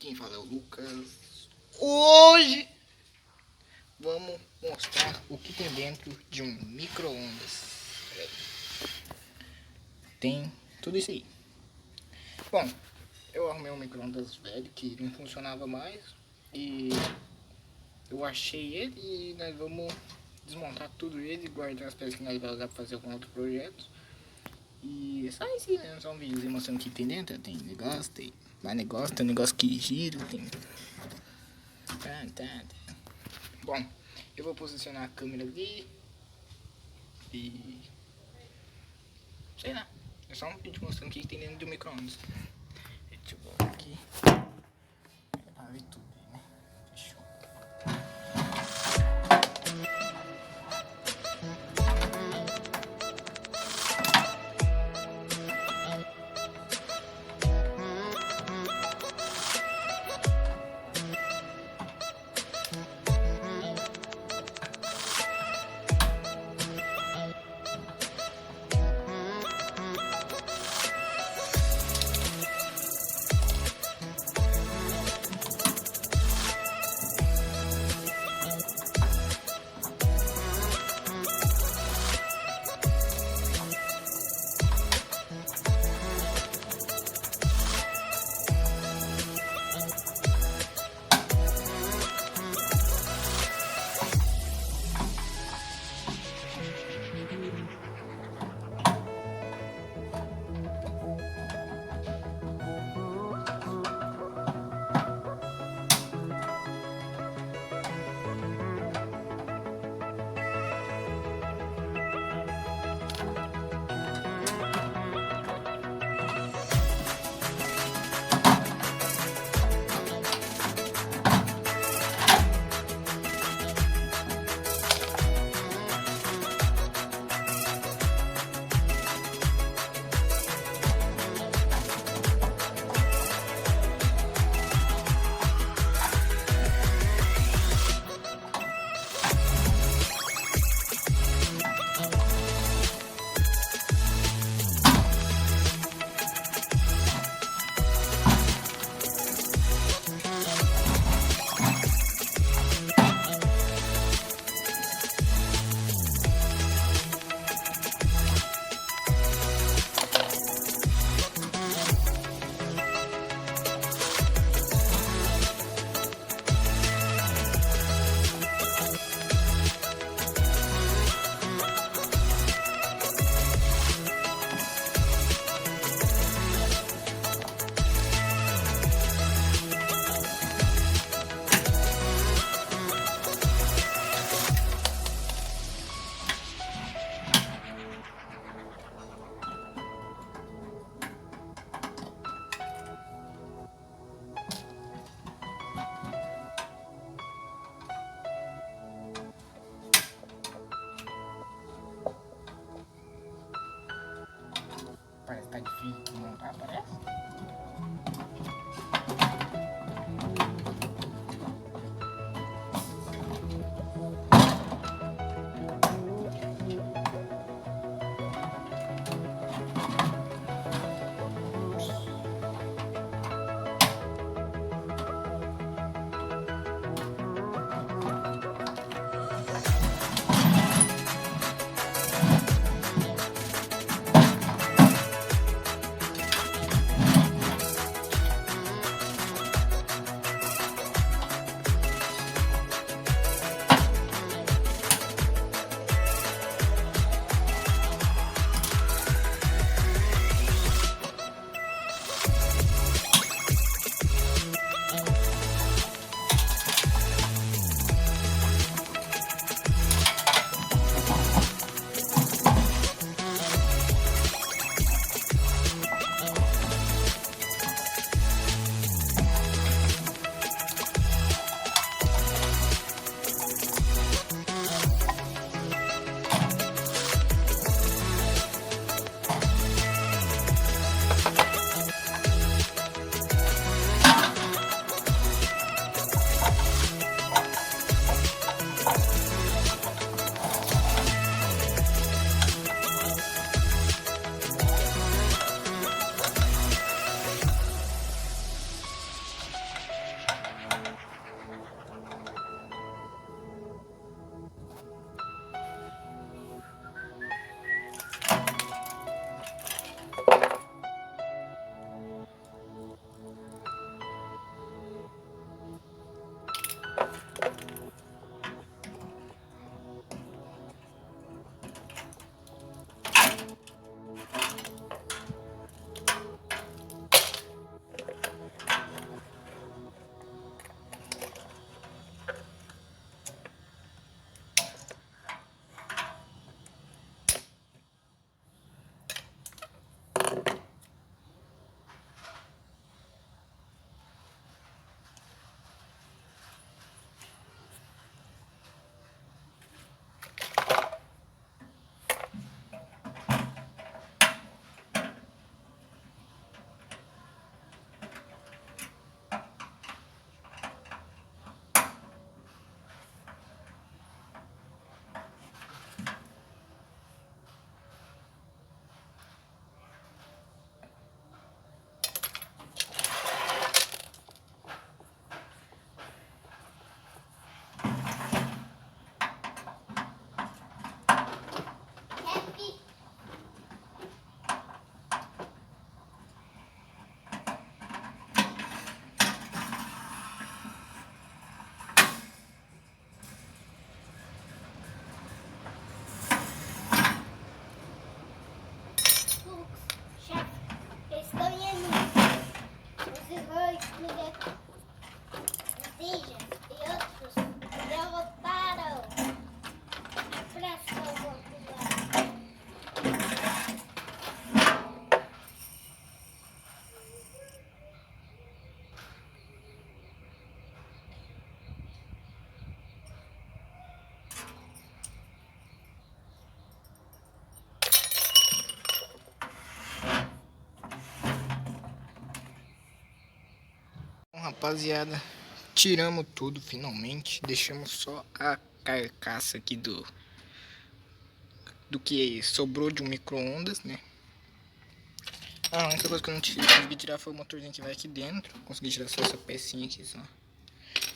Quem fala é o Lucas. Hoje vamos mostrar o que tem dentro de um micro-ondas. Tem tudo isso aí. Bom, eu arrumei um micro-ondas velho que não funcionava mais e eu achei ele e nós vamos desmontar tudo ele, guardar as peças que nós vamos usar para fazer algum outro projeto. E é só isso aí, né? Só um vídeo mostrando o que tem dentro. Tem negócio, tem mais negócio, tem um negócio que gira, tem... Bom, eu vou posicionar a câmera ali e... sei lá, é só um vídeo mostrando o que tem dentro do micro-ondas. Deixa eu voltar aqui. É pra ver tudo aí, né? Fechou. Rapaziada, tiramos tudo finalmente. Deixamos só a carcaça aqui do que sobrou de um micro-ondas, né? A única coisa que eu não consegui tirar foi o motorzinho que vai aqui dentro. Consegui tirar só essa pecinha aqui só.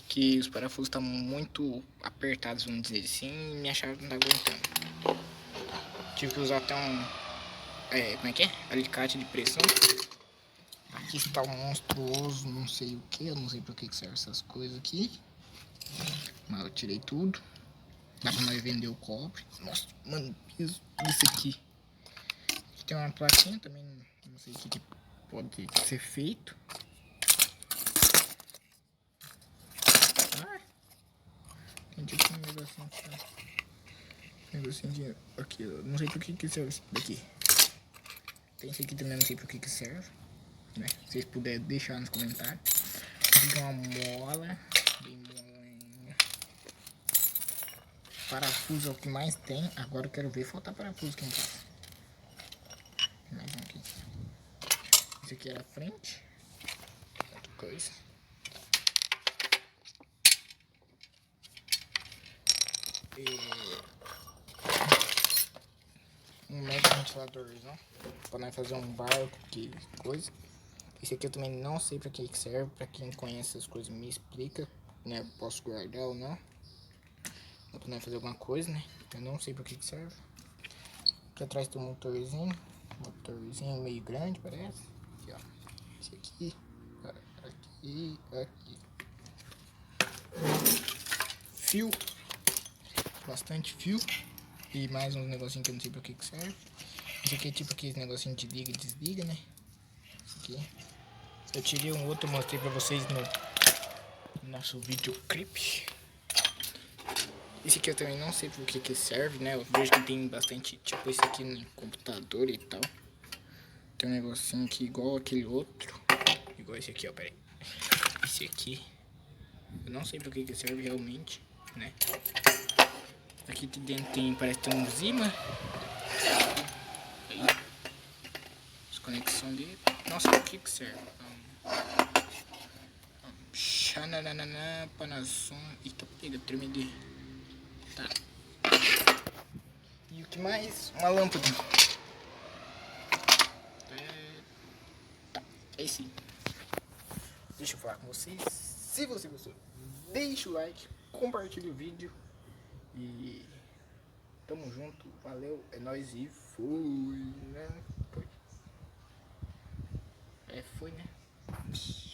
Que os parafusos estão muito apertados, vamos dizer assim, e minha chave não tá aguentando. Tive que usar até como é que é? Alicate de pressão. Aqui está um monstruoso, não sei o que, eu não sei pra que serve essas coisas aqui. Mas eu tirei tudo. Dá pra nós vender o cobre. Nossa, mano, isso aqui. Aqui tem uma plaquinha também, não sei o que pode ser feito. Ah, tem tipo um negocinho aqui, ó. Negocinho de... Aqui, ó. Não sei pro que serve isso daqui. Tem esse aqui também, não sei pro que serve, né? Se vocês puderem deixar nos comentários. Aqui tem uma mola. Bem molinha. Parafuso é o que mais tem. Agora eu quero ver faltar parafuso aqui em casa. Tem mais um aqui. Esse aqui era a frente. Outra coisa. Um mega ventiladorzão pra nós fazer um barco, que coisa. Esse aqui eu também não sei pra que serve. Pra quem conhece essas coisas me explica, né? Posso guardar ou não. Dá pra nós fazer alguma coisa, né? Eu não sei pra que serve. Aqui atrás tem um motorzinho. Motorzinho meio grande, parece. Aqui, ó. Esse aqui. Aqui. Fio. Bastante fio. E mais uns negocinhos que eu não sei pra que serve. Esse aqui é tipo aqueles negocinhos de liga e desliga, né? Esse aqui. Eu tirei um outro, mostrei pra vocês no nosso videoclipe. Esse aqui eu também não sei pro que serve, né? Eu vejo que tem bastante, tipo esse aqui no computador e tal. Tem um negocinho aqui igual aquele outro. Igual esse aqui, ó, peraí. Esse aqui. Eu não sei pro que serve realmente, né? Aqui dentro tem, parece que tem um imã. Aí. Desconexão dele. Nossa, pro que serve? Xananana, Panasonic. Eita, pega, tremendo. Tá. E o que mais? Uma lâmpada. Tá, é sim. Deixa eu falar com vocês. Se você gostou, deixa o like, compartilha o vídeo. E tamo junto, valeu, é nóis e fui, né? Foi, né?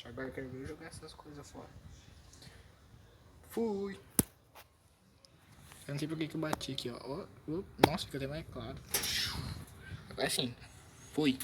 Agora eu quero ver jogar essas coisas fora. Fui. Eu não sei porque que eu bati aqui, ó. Nossa, fica até mais claro. Agora sim, fui.